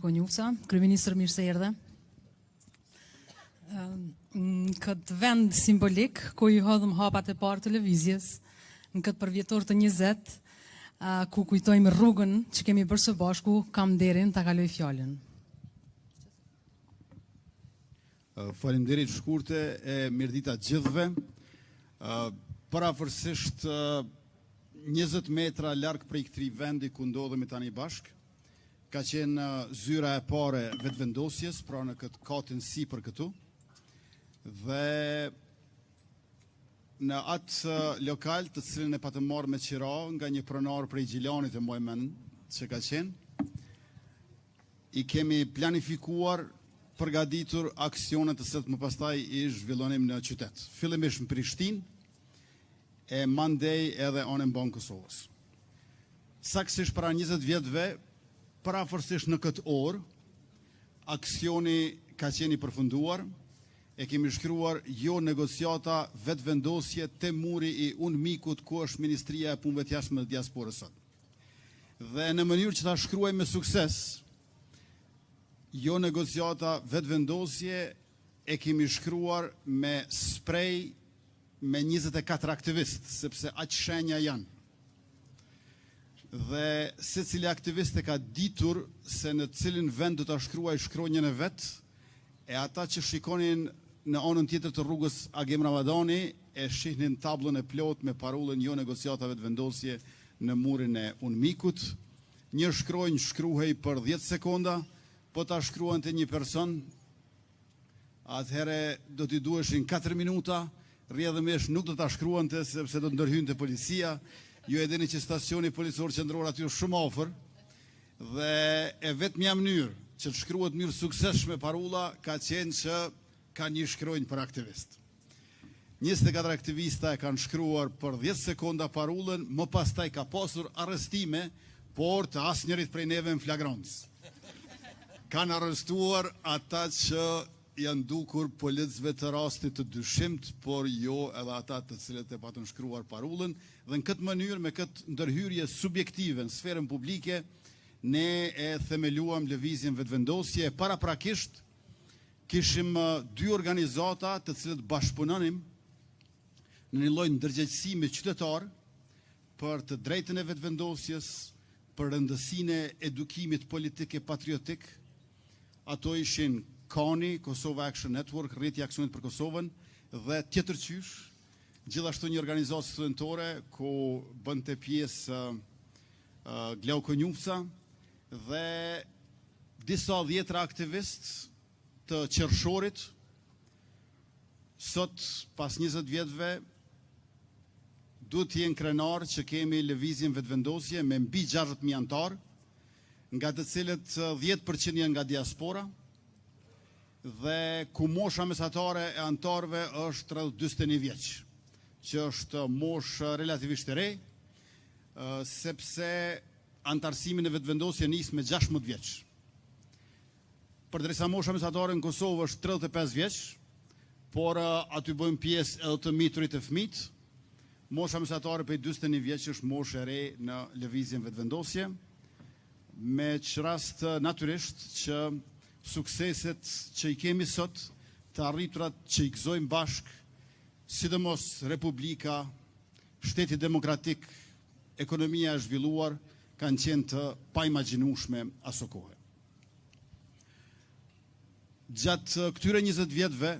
Konjufca, kryeministër, mirë se erdhe. Në këtë vend simbolik, ku i hodhëm hapat e parë televizjes, në këtë përvjetor të 20, ku kujtojmë rrugën që kemi bërë së bashku, kam nderin ta kaloj fjalën. Faleminderit shkurte e mirëdita gjithëve. Parafërsisht 20 metra larg prej këtij vendi ku ndodhemi tani bashk, ka qenë zyra e pare vetëvendosjes, pra në këtë katin sipër këtu, dhe në atë lokal të cilin e patëm marrë me qira nga një pronar prej Gjilanit e Mojmen që ka qenë, i kemi planifikuar, përgatitur aksionet të cilat më pastaj i zhvillonim në qytet. Fillimisht në Prishtinë e mandej edhe anën Banë Kosovës. Saktësisht para 20 vjetëve, parafërsisht në këtë orë, aksioni ka qenë i përfunduar, e kemi shkruar jo negociata vetëvendosje te muri i UNMIK-ut, ku është Ministria e Punëve të Jashtme dhe Diasporës sot. Dhe në mënyrë që ta shkruaj me sukses, jo negociata vetëvendosje e kemi shkruar me sprej me 24 aktivistë, sepse aq shenja janë. Dhe secili aktivist e ka ditur se në cilin vend do ta shkruaj shkronjën e vet, e ata që shikonin në anën tjetër të rrugës Agim Ramadani e shihnin tablën e plot me parullën jo negociata vetëvendosje në murin e UNMIK-ut. Një shkronjë shkruhej për 10 sekonda, po ta shkruante një person, atëhere do t'i duheshin 4 minuta, rrjedhëmisht nuk do ta shkruante sepse do të ndërhynte policia. Ju e dini që stacioni policor qendror aty është shumë afër, dhe e vetmja mënyrë që të shkruhet mënyrë suksesshme parulla ka qenë që ka një shkronjë për aktivist. 24 aktivista e kanë shkruar për 10 sekonda parullën, më pastaj ka pasur arrestime, por të asnjërit prej neve në flagrancë. Kanë arrestuar ata që janë dukur policëve të rastit të dyshimt, por jo edhe ata të cilët e patën shkruar parullën, dhe në këtë mënyrë, me këtë ndërhyrje subjektive në sferën publike, ne e themeluam lëvizjen vetëvendosje. Paraprakisht kishim 2 organizata të cilët bashkëpunonim në një lloj ndërgjegjësimi qytetar për të drejtën e vetëvendosjes, për rëndësinë e edukimit politik e patriotik. Ato ishin KANI, Kosova Action Network, rrjeti i aksionit për Kosovën, dhe tjetërqysh, gjithashtu një organizatë studentore ku bënte pjesë Glau Konjufca dhe disa dhjetra aktivistë të Qershorit. Sot, pas 20 vjetëve, duhet të jenë krenar që kemi lëvizjen vetëvendosje me mbi 60.000 antar, nga të cilët 10% janë nga diaspora, dhe ku mosha mesatare e antarëve është 41 vjeç, që është moshë relativisht e re, sepse antarësimin e vetëvendosje nis me 16 vjeç. Përdrisa mosha mesatare në Kosovë është 35 vjeç, por aty bëjmë pjesë edhe të miturit e fëmijët. Mosha mesatare për 41 vjeç është moshë e re në lëvizjen vetëvendosje, me që rast natyrisht që sukseset që i kemi sot, të arriturat që i gëzojmë bashk, sidomos Republika, shteti demokratik, ekonomia e zhvilluar, kanë qenë të paimagjinueshme aso kohë. Gjatë këtyre 20 vjetëve,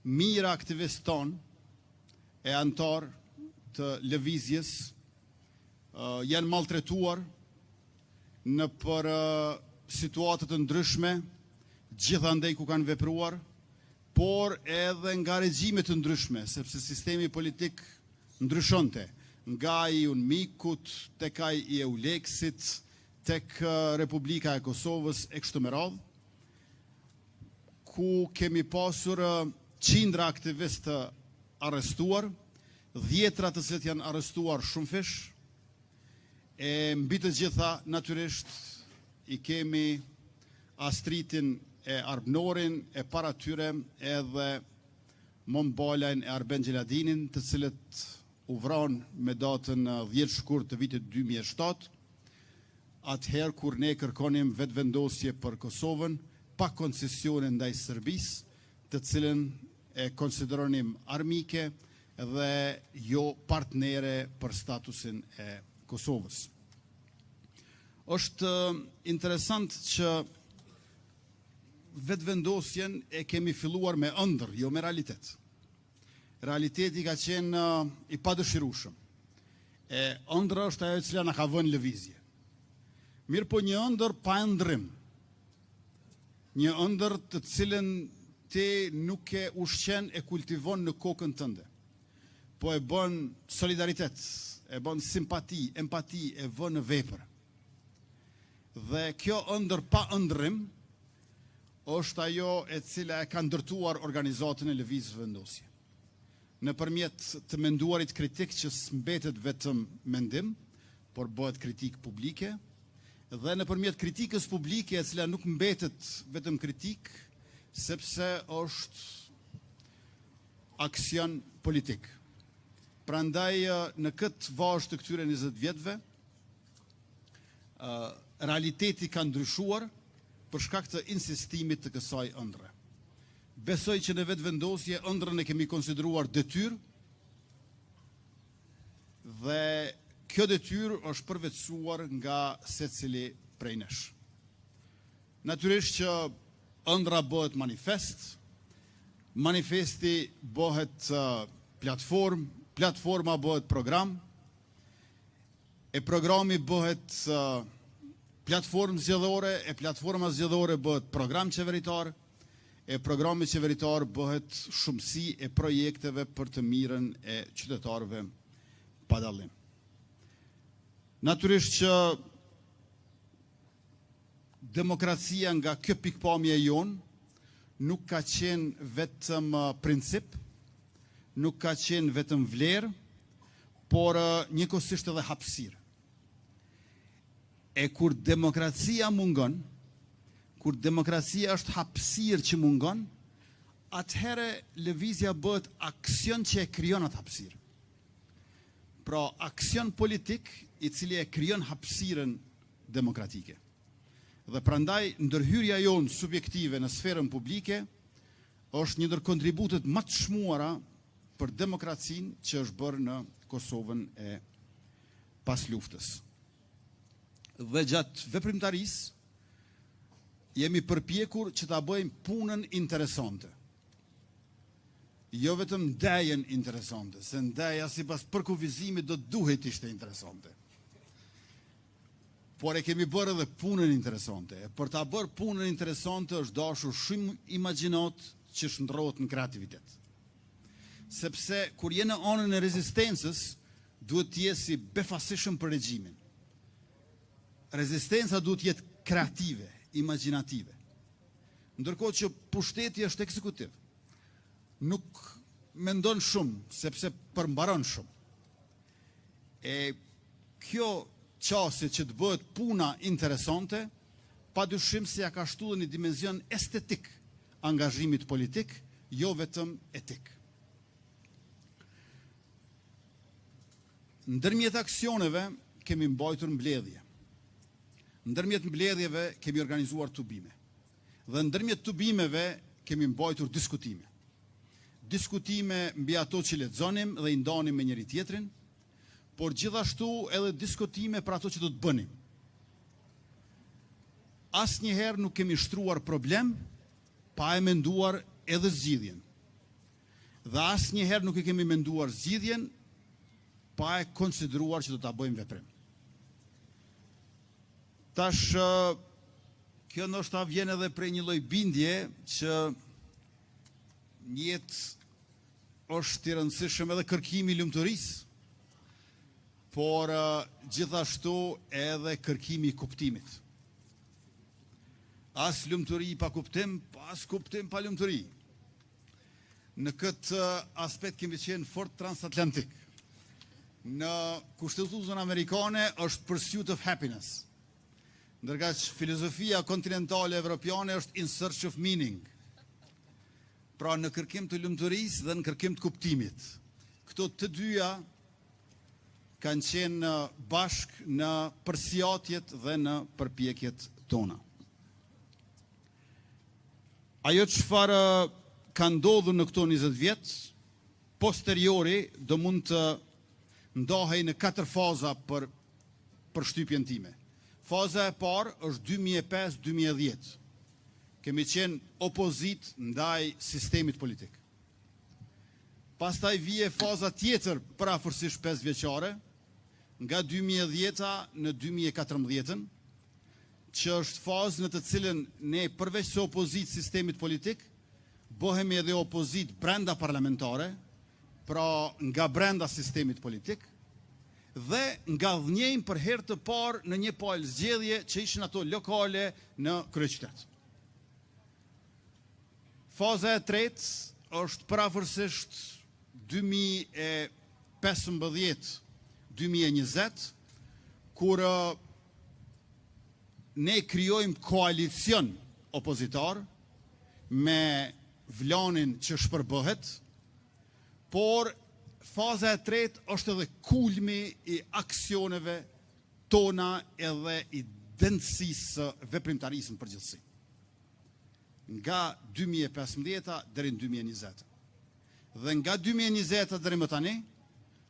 mijëra aktivistë tonë e antar të lëvizjes janë maltretuar në për situatët të ndryshme, gjithandej ku kanë vepruar, por edhe nga regjime të ndryshme, sepse sistemi politik ndryshonte, nga i UNMIK-ut, tek ai i EULEX-it, tek Republika e Kosovës e kështu me radhë, ku kemi pasur qindra aktivistë arrestuar, dhjetra të cilët janë arrestuar shumë fish, e mbi të gjitha natyrisht i kemi Astritin e Arbnorin, e para tyre edhe Mombalajn e Arben Gjeladinin, të cilët u vranë me datën 10 shkurt të vitit 2007. atëherë kur ne kërkonim vetëvendosje për Kosovën, pa koncesione ndaj Serbisë, të cilën e konsideronim armike dhe jo partnere për statusin e Kosovës. Është interesant që vetëvendosjen e kemi filluar me ëndër, jo me realitet. Realiteti ka qenë i padëshirueshëm. E ëndra është ajo e cila na ka vënë lëvizje. Mirë po një ëndër pa ëndrim. Një ëndër të cilën ti nuk e ushqen e kultivon në kokën tënde. Po e bën solidaritet, e bën simpati, empati, e vën në vepër. Dhe kjo ëndër pa ëndrim është ajo e cila e ka ndërtuar organizatën e lëvizjes vendosje. Nëpërmjet të menduarit kritik që s'mbetet vetëm mendim, por bëhet kritik publike, dhe nëpërmjet kritikës publike e cila nuk mbetet vetëm kritik, sepse është aksion politik. Prandaj në këtë vazhd të këtyre 20 vjetëve, realiteti ka ndryshuar për shkak të insistimit të kësaj ëndre. Besoj që në vetëvendosje ëndrën e kemi konsideruar detyrë dhe kjo detyrë është përvetësuar nga secili prej nesh. Natyrisht që ëndra bëhet manifest, manifesti bëhet platformë, platforma bëhet program, e programi bëhet platformë zgjedhore, e platforma zgjedhore bëhet program qeveritar, e programi qeveritar bëhet shumësi e projekteve për të mirën e qytetarëve pa dallim. Natyrisht që demokracia nga kjo pikpamje jon nuk ka qenë vetëm princip, nuk ka qenë vetëm vlerë, por njëkohësisht edhe hapësirë. E kur demokracia mungon, kur demokracia është hapësirë që mungon, atëherë lëvizja bëhet aksion që e krijon atë hapësirë. Pra aksion politik i cili e krijon hapësirën demokratike. Dhe prandaj ndërhyrja jonë subjektive në sferën publike është një ndër kontributet më të çmuara për demokracinë që është bërë në Kosovën e pas luftës. Dhe gjatë veprimtarisë jemi përpjekur që ta bëjmë punën interesante. Jo vetëm ndajën interesante, se ndaja sipas përkufizimit do duhet ishte interesante. Por e kemi bërë edhe punën interesante. E për ta bërë punën interesante është dashur shumë imagjinat që shndrohet në kreativitet. Sepse kur je në anën e rezistencës, duhet të jesh i befasishëm për regjimin. Rezistenca duhet të jetë kreative, imagjinative. Ndërkohë që pushteti është ekzekutiv. Nuk mendon shumë, sepse përmbaron shumë. E kjo qasje që të bëhet puna interesante, padyshim se ja ka shtuar një dimension estetik angazhimit politik, jo vetëm etik. Ndërmjet aksioneve kemi mbajtur mbledhje. Ndërmjet mbledhjeve kemi organizuar tubime. Dhe ndërmjet tubimeve kemi mbajtur diskutime. Diskutime mbi ato që lexonim dhe i ndanim me njëri tjetrin, por gjithashtu edhe diskutime për ato që do të bënim. Asnjëherë nuk kemi shtruar problem pa e menduar edhe zgjidhjen. Dhe asnjëherë nuk e kemi menduar zgjidhjen pa e konsideruar që do ta bëjmë veprim. Tash, kjo ndoshta vjen edhe prej një lloj bindje që në jetë është i rëndësishëm edhe kërkimi i lumturisë, por gjithashtu edhe kërkimi i kuptimit. As lumturi pa kuptim, as kuptim pa lumturi. Në këtë aspekt kemi qenë fort transatlantik. Në Kushtetutën amerikane është Pursuit of Happiness. Ndërka që filozofia kontinentale evropiane është In Search of Meaning. Pra në kërkim të lumturisë dhe në kërkim të kuptimit. Këto të dyja kanë qenë bashk në përsjatjet dhe në përpjekjet tona. Ajo çfarë ka ndodhur në këto 20 vjet, posteriori do mund të ndahej në 4 faza për shtypjen time. Faza e parë është 2005-2010. Kemi qenë opozit ndaj sistemit politik. Pastaj vije faza tjetër parafërsisht 5 vjeçare, nga 2010-a në 2014, që është fazë në të cilën ne përveç se opozit sistemit politik, bëhemi edhe opozit brenda parlamentare, pra nga brenda sistemit politik, dhe nga dhënjejmë për herë të parë në një palë zgjedhje që ishin ato lokale në kryeqytet. Faza e tretë është parafërsisht 2015-2020, kur ne krijojmë koalicion opozitar me Vlanin që shpërbëhet, por faza e tretë është edhe kulmi i aksioneve tona edhe i dënësisë veprimtarisë në përgjithësi. Nga 2015 deri në 2020. Dhe nga 2020 deri më tani,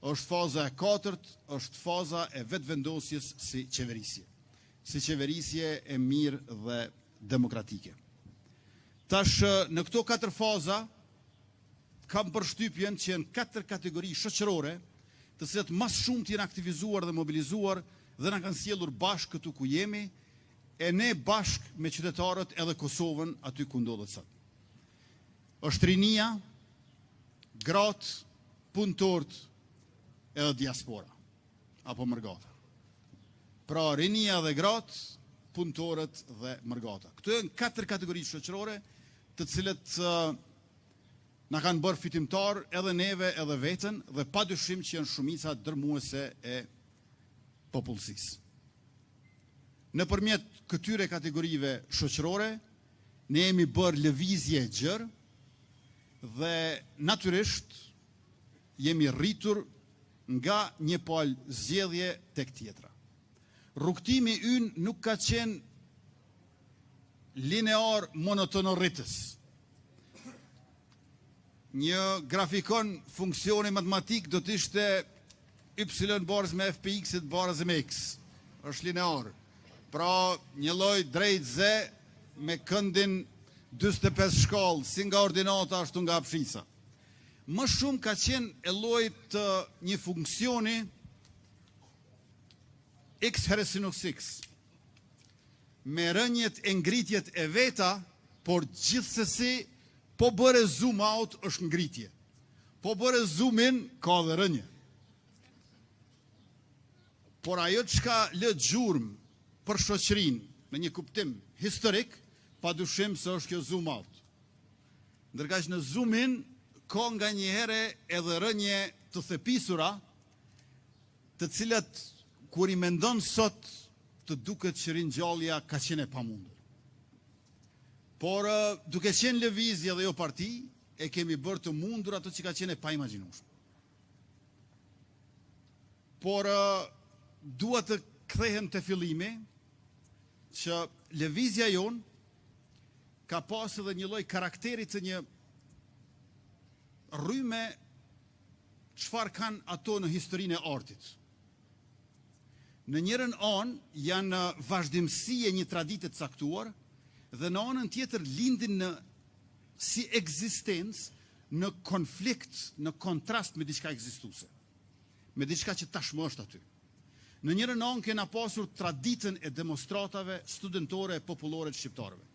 është faza e katërt, është faza e vetëvendosjes si qeverisje. Si qeverisje e mirë dhe demokratike. Tash, në këto 4 faza, kam përshtypjen që janë 4 kategori shoqërore, të cilat mas shumë të jenë aktivizuar dhe mobilizuar dhe na kanë sjellur bashkë këtu ku jemi, e ne bashkë me qytetarët edhe Kosovën aty ku ndodhet sot. Është rinia, gratë, punëtorët edhe diaspora, apo mërgata. Pra rinia dhe gratë, punëtorët dhe mërgata. Këto janë 4 kategori shoqërore, të cilët na kanë bërë fitimtar edhe neve edhe veten dhe padyshim që janë shumica dërmuese e popullsisë. Nëpërmjet këtyre kategorive shoqërore, ne jemi bërë lëvizje gjerë dhe natyrisht jemi rritur nga një palë zgjedhje tek tjetra. Rrugtimi ynë nuk ka qenë linear monotonorritës. Një grafikon funksioni matematik do të ishte y barës me fpx barës me x. Është linear. Pra një lloj drejt ze me këndin 45 shkallë, si nga ordinata ashtu nga hapshisa. Më shumë ka qenë e llojit të një funksioni x herës sinus x. Me rënjet e ngritjet e veta, por gjithsesi po bëre zoom out është ngritje. Po bëre zoom in ka dhe rënje. Por ajo çka lë gjurmë për shoqërinë në një kuptim historik, padyshim se është kjo zoom out. Ndërkaq në zoom in ka nganjëherë edhe rënje të thepisura, të cilat kur i mendon sot të duket që ringjallja ka qenë e pamundur. Por duke qenë lëvizje dhe jo parti, e kemi bërë të mundur ato që ka qenë e pa imagjinueshme. Por dua të kthehem te fillimi, që lëvizja jon ka pas edhe një lloj karakteri të një rrymë çfarë kanë ato në historinë e artit. Në njërin anë janë vazhdimësi e një tradite të caktuar, dhe në anën tjetër lindin në si ekzistencë në konflikt, në kontrast me diçka ekzistuese, me diçka që tashmë është aty. Në njërin anë kena pasur traditën e demonstratave studentore e popullore të shqiptarëve.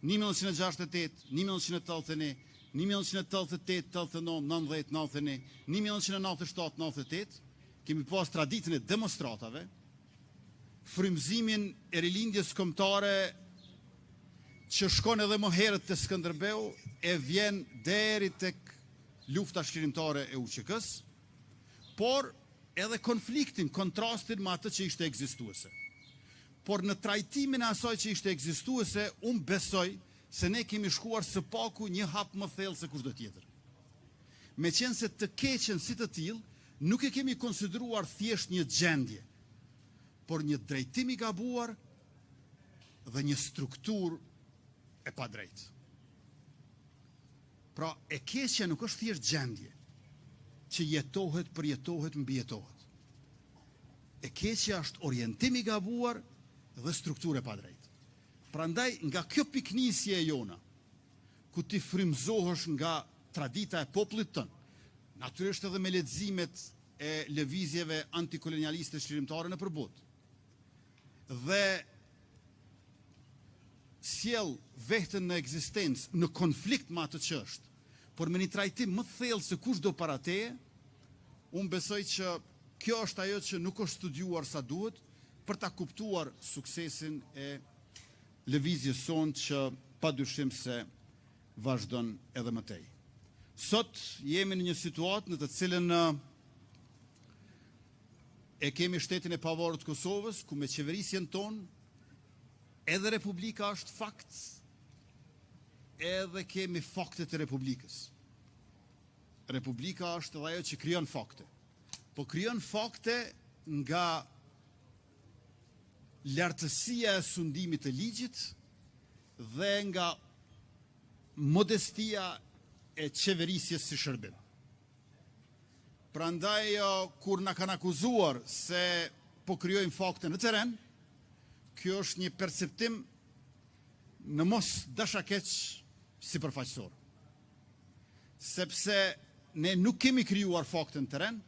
1968, 1981, 1988, 89, 90, 91, 1997, 98, kemi pas traditën e demonstratave, frymëzimin e rilindjes kombëtare që shkon edhe më herët te Skënderbeu e vjen deri tek lufta shkrimtare e UÇK-s, por edhe konfliktin, kontrastin me atë që ishte ekzistuese. Por në trajtimin e asaj që ishte ekzistuese, unë besoj se ne kemi shkuar së paku një hap më thellë se kushdo tjetër. Meqense të keqen si të tillë, nuk e kemi konsideruar thjesht një gjendje, por një drejtim i gabuar dhe një struktur e pa drejt. Pra, e keqja nuk është thjesht gjendje, që jetohet, përjetohet, mbijetohet. E keqja është orientim i gabuar dhe struktur e pa drejt. Prandaj, nga kjo piknisje e jona, ku ti frymëzohesh nga tradita e popullit tënë, natyrisht edhe me leximet e lëvizjeve antikolonialiste shqirimtare në përbot, dhe sjell vehtën në ekzistencë në konflikt me atë që është, por me një trajtim më thellë se kush do para teje, unë besoj që kjo është ajo që nuk është studiuar sa duhet për ta kuptuar suksesin e lëvizjes sonë që padyshim se vazhdon edhe më tej. Sot jemi në një situatë në të cilën e kemi shtetin e pavarur të Kosovës, ku me qeverisjen tonë edhe Republika është fakt, edhe kemi faktet e Republikës. Republika është edhe ajo që krijon fakte. Po krijon fakte nga lartësia e sundimit të ligjit dhe nga modestia e qeverisjes si shërbim. Prandaj, kur na kanë akuzuar se po krijojmë fakte në teren, kjo është një perceptim në mos dashakeq sipërfaqësor. Sepse ne nuk kemi krijuar fakte në teren,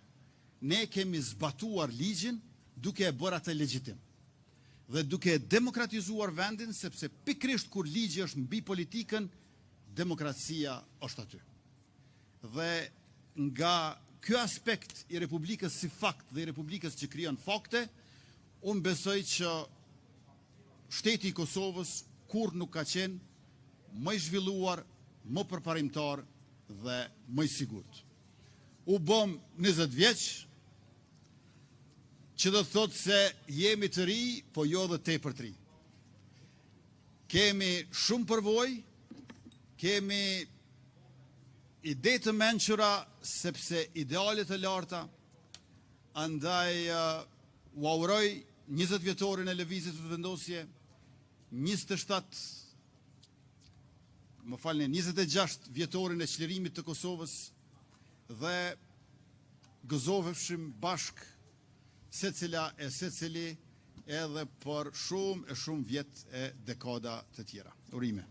ne kemi zbatuar ligjin duke e bërë atë legjitim. Dhe duke e demokratizuar vendin, sepse pikrisht kur ligji është mbi politikën, demokracia është aty. Dhe nga ky aspekt i Republikës si fakt dhe i Republikës që krijon fakte, unë besoj që shteti i Kosovës kur nuk ka qenë më i zhvilluar, më përparimtar dhe më i sigurt. U bëm 20 vjeç, që do të thotë se jemi të ri, po jo dhe tepër të ri. Kemi shumë përvojë, kemi ide të mençura sepse idealet e larta, andaj u auroj 20 vjetorin e lëvizjes së vendosje, 26 vjetorin e çlirimit të Kosovës dhe gëzoveshim bashk secila e secili edhe për shumë e shumë vjet e dekada të tjera. Urime.